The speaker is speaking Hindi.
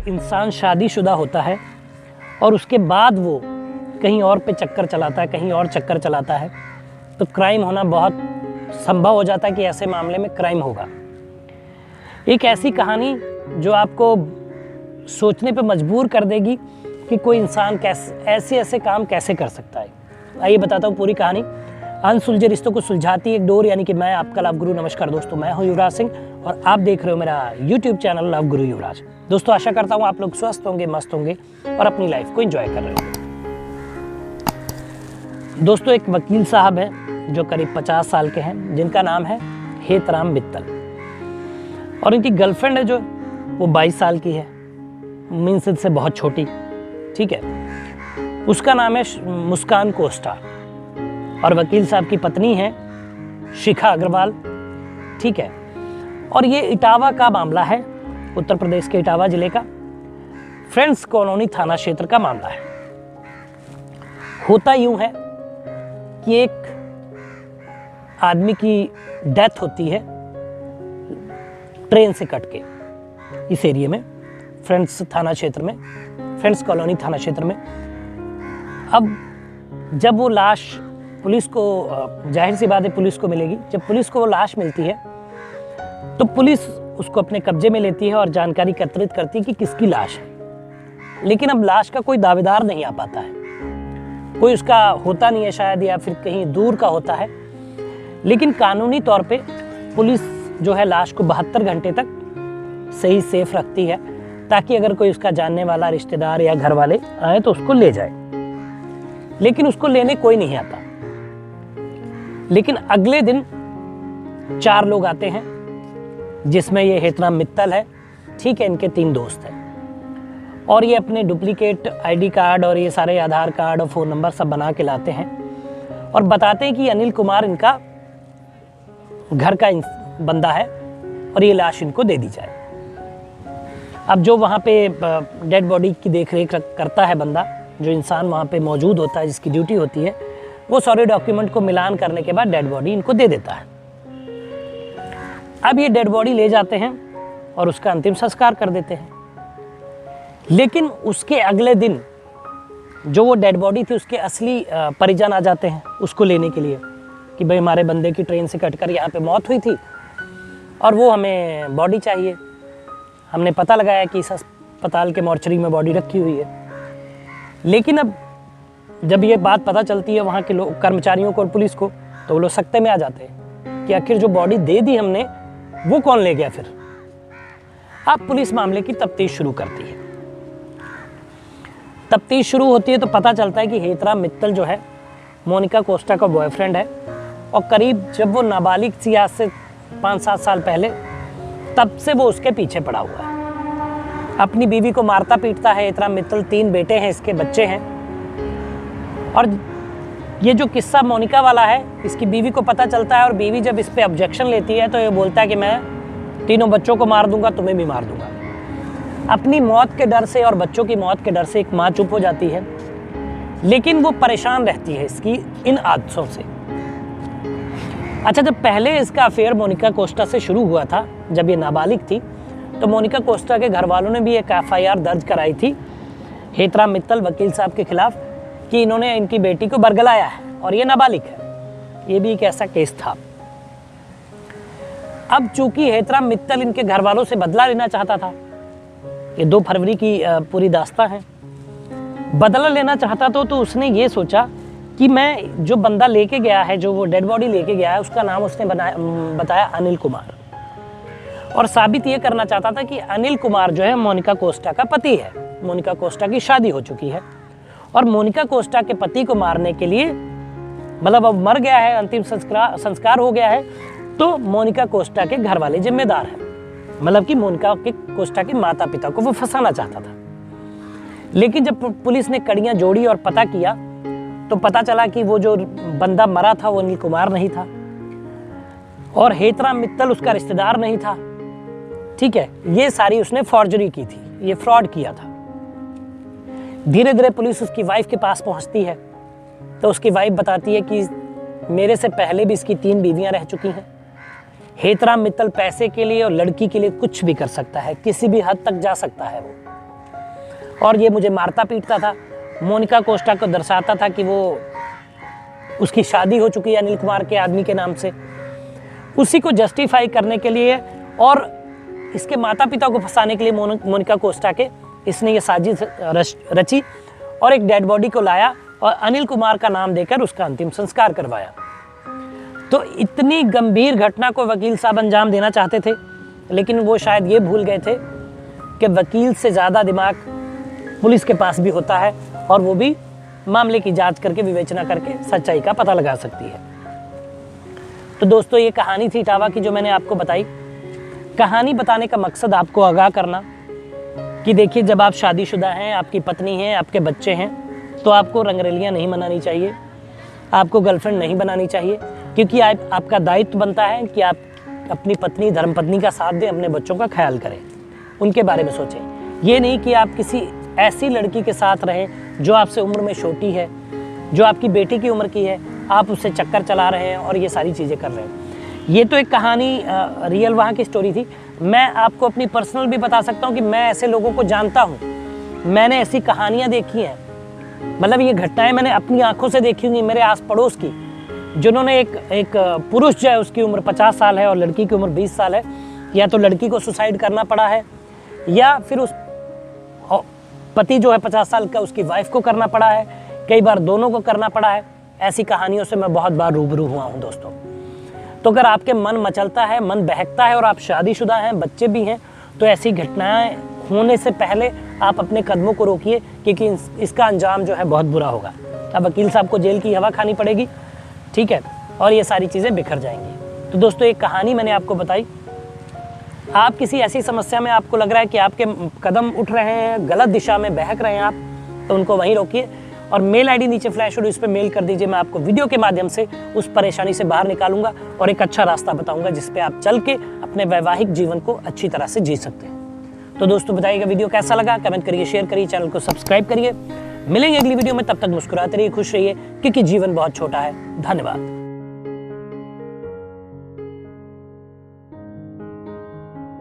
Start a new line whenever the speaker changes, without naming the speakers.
इंसान शादीशुदा होता है और उसके बाद वो कहीं और पे चक्कर चलाता है, कहीं और चक्कर चलाता है, तो क्राइम होना बहुत संभव हो जाता है कि ऐसे मामले में क्राइम होगा। एक ऐसी कहानी जो आपको सोचने पे मजबूर कर देगी कि कोई इंसान कैसे ऐसे काम कैसे कर सकता है। आइए बताता हूँ पूरी कहानी। अनसुलझे रिश्तों को सुलझाती एक डोर, यानी कि मैं आपका लव गुरु। नमस्कार दोस्तों, मैं हूँ युवराज सिंह और आप देख रहे हो मेरा यूट्यूब चैनल लव गुरु युवराज। दोस्तों, आशा करता हूँ आप लोग स्वस्थ होंगे, मस्त होंगे और अपनी लाइफ को एंजॉय कर रहे होंगे। दोस्तों, एक वकील साहब हैं जो करीब 50 साल के हैं, जिनका नाम है हेतराम मित्तल, और इनकी गर्लफ्रेंड है जो वो 22 साल की है, मीन्स से बहुत छोटी, ठीक है। उसका नाम है मुस्कान कोस्टा और वकील साहब की पत्नी है शिखा अग्रवाल, ठीक है। और ये इटावा का मामला है, उत्तर प्रदेश के इटावा जिले का फ्रेंड्स कॉलोनी थाना क्षेत्र का मामला है। होता यूं है कि एक आदमी की डेथ होती है ट्रेन से कट के इस एरिया में, फ्रेंड्स थाना क्षेत्र में, फ्रेंड्स कॉलोनी थाना क्षेत्र में। अब जब वो लाश पुलिस को, जाहिर सी बात है पुलिस को मिलेगी, जब पुलिस को वो लाश मिलती है तो पुलिस उसको अपने कब्जे में लेती है और जानकारी एकत्रित करती है कि किसकी लाश है। लेकिन अब लाश का कोई दावेदार नहीं आ पाता है, कोई उसका होता नहीं है शायद, या फिर कहीं दूर का होता है। लेकिन कानूनी तौर पे पुलिस जो है लाश को 72 घंटे तक सही सेफ रखती है, ताकि अगर कोई उसका जानने वाला रिश्तेदार या घर वाले आए तो उसको ले जाए। लेकिन उसको लेने कोई नहीं आता। लेकिन अगले दिन 4 लोग आते हैं, जिसमें ये हेतराम मित्तल है, ठीक है, इनके 3 दोस्त हैं, और ये अपने डुप्लीकेट आईडी कार्ड और ये सारे आधार कार्ड और फ़ोन नंबर सब बना के लाते हैं और बताते हैं कि अनिल कुमार इनका घर का बंदा है और ये लाश इनको दे दी जाए। अब जो वहाँ पे डेड बॉडी की देख रेख करता है बंदा, जो इंसान वहाँ पे मौजूद होता है, जिसकी ड्यूटी होती है, वो सारे डॉक्यूमेंट को मिलान करने के बाद डेड बॉडी इनको दे देता है। अब ये डेड बॉडी ले जाते हैं और उसका अंतिम संस्कार कर देते हैं। लेकिन उसके अगले दिन जो वो डेड बॉडी थी, उसके असली परिजन आ जाते हैं उसको लेने के लिए कि भाई हमारे बंदे की ट्रेन से कटकर यहाँ पे मौत हुई थी और वो हमें बॉडी चाहिए। हमने पता लगाया कि इस अस्पताल के मॉर्चरी में बॉडी रखी हुई है। लेकिन अब जब ये बात पता चलती है वहाँ के लोग, कर्मचारियों को और पुलिस को, तो वो लोग सख्ते में आ जाते हैं कि आखिर जो बॉडी दे दी हमने वो कौन ले गया। फिर अब पुलिस मामले की तफ्तीश शुरू करती है। तफ्तीश शुरू होती है तो पता चलता है कि हेतराम मित्तल जो है मोनिका कोस्टा का बॉयफ्रेंड है, और करीब जब वो नाबालिग थी, आज से 5-7 साल पहले, तब से वो उसके पीछे पड़ा हुआ है। अपनी बीवी को मारता पीटता है हेतराम मित्तल। 3 बेटे हैं, इसके बच्चे हैं। और ये जो किस्सा मोनिका वाला है, इसकी बीवी को पता चलता है और बीवी जब इस पे ऑब्जेक्शन लेती है तो ये बोलता है कि मैं 3 बच्चों को मार दूंगा, तुम्हें भी मार दूंगा। अपनी मौत के डर से और बच्चों की मौत के डर से एक माँ चुप हो जाती है, लेकिन वो परेशान रहती है इसकी इन आदतों से। अच्छा, जब पहले इसका अफेयर मोनिका कोस्टा से शुरू हुआ था, जब ये नाबालिग थी, तो मोनिका कोस्टा के घर वालों ने भी एक FIR दर्ज कराई थी हेतराम मित्तल वकील साहब के खिलाफ कि इन्होंने इनकी बेटी को बरगलाया है और ये नाबालिग है। ये भी एक ऐसा केस था। अब चूंकि हेतराम मित्तल इनके घर वालों से बदला लेना चाहता था, ये 2 फरवरी की पूरी दास्तां है, बदला लेना चाहता तो उसने ये सोचा कि मैं जो बंदा लेके गया है, जो वो डेड बॉडी लेके गया है, उसका नाम उसने बताया अनिल कुमार, और साबित ये करना चाहता था कि अनिल कुमार जो है मोनिका कोस्टा का पति है। मोनिका कोस्टा की शादी हो चुकी है और मोनिका कोस्टा के पति को मारने के लिए, मतलब अब मर गया है, अंतिम संस्कार हो गया है, तो मोनिका कोस्टा के घर वाले जिम्मेदार हैं। मतलब कि मोनिका के कोस्टा के माता पिता को वो फंसाना चाहता था। लेकिन जब पुलिस ने कड़ियां जोड़ी और पता किया तो पता चला कि वो जो बंदा मरा था वो अनिल कुमार नहीं था और हेतराम मित्तल उसका रिश्तेदार नहीं था, ठीक है। ये सारी उसने फॉर्जरी की थी, ये फ्रॉड किया था। धीरे धीरे पुलिस उसकी वाइफ के पास पहुंचती है तो उसकी वाइफ बताती है कि मेरे से पहले भी इसकी 3 बीवियां रह चुकी हैं। हेतराम मित्तल पैसे के लिए और लड़की के लिए कुछ भी कर सकता है, किसी भी हद तक जा सकता है वो, और ये मुझे मारता पीटता था। मोनिका कोस्टा को दर्शाता था कि वो उसकी शादी हो चुकी है अनिल कुमार के आदमी के नाम से। उसी को जस्टिफाई करने के लिए और इसके माता पिता को फंसाने के लिए मोनिका कोस्टा के इसने ये साजिश रची और एक डेड बॉडी को लाया और अनिल कुमार का नाम देकर उसका अंतिम संस्कार करवाया। तो इतनी गंभीर घटना को वकील साहब अंजाम देना चाहते थे, लेकिन वो शायद ये भूल गए थे कि वकील से ज़्यादा दिमाग पुलिस के पास भी होता है और वो भी मामले की जांच करके विवेचना करके सच्चाई का पता लगा सकती है। तो दोस्तों, ये कहानी थी इटावा की जो मैंने आपको बताई। कहानी बताने का मकसद आपको आगाह करना कि देखिए, जब आप शादीशुदा हैं, आपकी पत्नी है, आपके बच्चे हैं, तो आपको रंगरलियाँ नहीं मनानी चाहिए, आपको गर्लफ्रेंड नहीं बनानी चाहिए, क्योंकि आपका दायित्व बनता है कि आप अपनी पत्नी, धर्मपत्नी का साथ दें, अपने बच्चों का ख्याल करें, उनके बारे में सोचें। ये नहीं कि आप किसी ऐसी लड़की के साथ रहें जो आपसे उम्र में छोटी है, जो आपकी बेटी की उम्र की है, आप उससे चक्कर चला रहे हैं और ये सारी चीज़ें कर रहे हैं। ये तो एक कहानी रियल वहाँ की स्टोरी थी। मैं आपको अपनी पर्सनल भी बता सकता हूँ कि मैं ऐसे लोगों को जानता हूँ, मैंने ऐसी कहानियाँ देखी हैं, मतलब ये घटनाएं मैंने अपनी आंखों से देखी हुई मेरे आस पड़ोस की, जिन्होंने एक पुरुष जो है उसकी उम्र 50 साल है और लड़की की उम्र 20 साल है, या तो लड़की को सुसाइड करना पड़ा है या फिर उस पति जो है 50 साल का उसकी वाइफ को करना पड़ा है, कई बार दोनों को करना पड़ा है। ऐसी कहानियों से मैं बहुत बार रूबरू हुआ हूँ दोस्तों। तो अगर आपके मन मचलता है, मन बहकता है और आप शादीशुदा हैं, बच्चे भी हैं, तो ऐसी घटनाएं होने से पहले आप अपने कदमों को रोकिए, क्योंकि इसका अंजाम जो है बहुत बुरा होगा। अब वकील साहब को जेल की हवा खानी पड़ेगी, ठीक है, और ये सारी चीज़ें बिखर जाएंगी। तो दोस्तों, एक कहानी मैंने आपको बताई। आप किसी ऐसी समस्या में आपको लग रहा है कि आपके कदम उठ रहे हैं, गलत दिशा में बहक रहे हैं आप, तो उनको वहीं रोकिए और मेल आईडी नीचे फ्लैश हो रही है, उस पर मेल कर दीजिए। मैं आपको वीडियो के माध्यम से उस परेशानी से बाहर निकालूंगा और एक अच्छा रास्ता बताऊंगा जिस पे आप चल के अपने वैवाहिक जीवन को अच्छी तरह से जी सकते हैं। तो दोस्तों, बताइएगा वीडियो कैसा लगा, कमेंट करिए, शेयर करिए, चैनल को सब्सक्राइब करिए। मिलेंगे अगली वीडियो में, तब तक मुस्कुराते रहिए, खुश रहिए, क्योंकि जीवन बहुत छोटा है। धन्यवाद।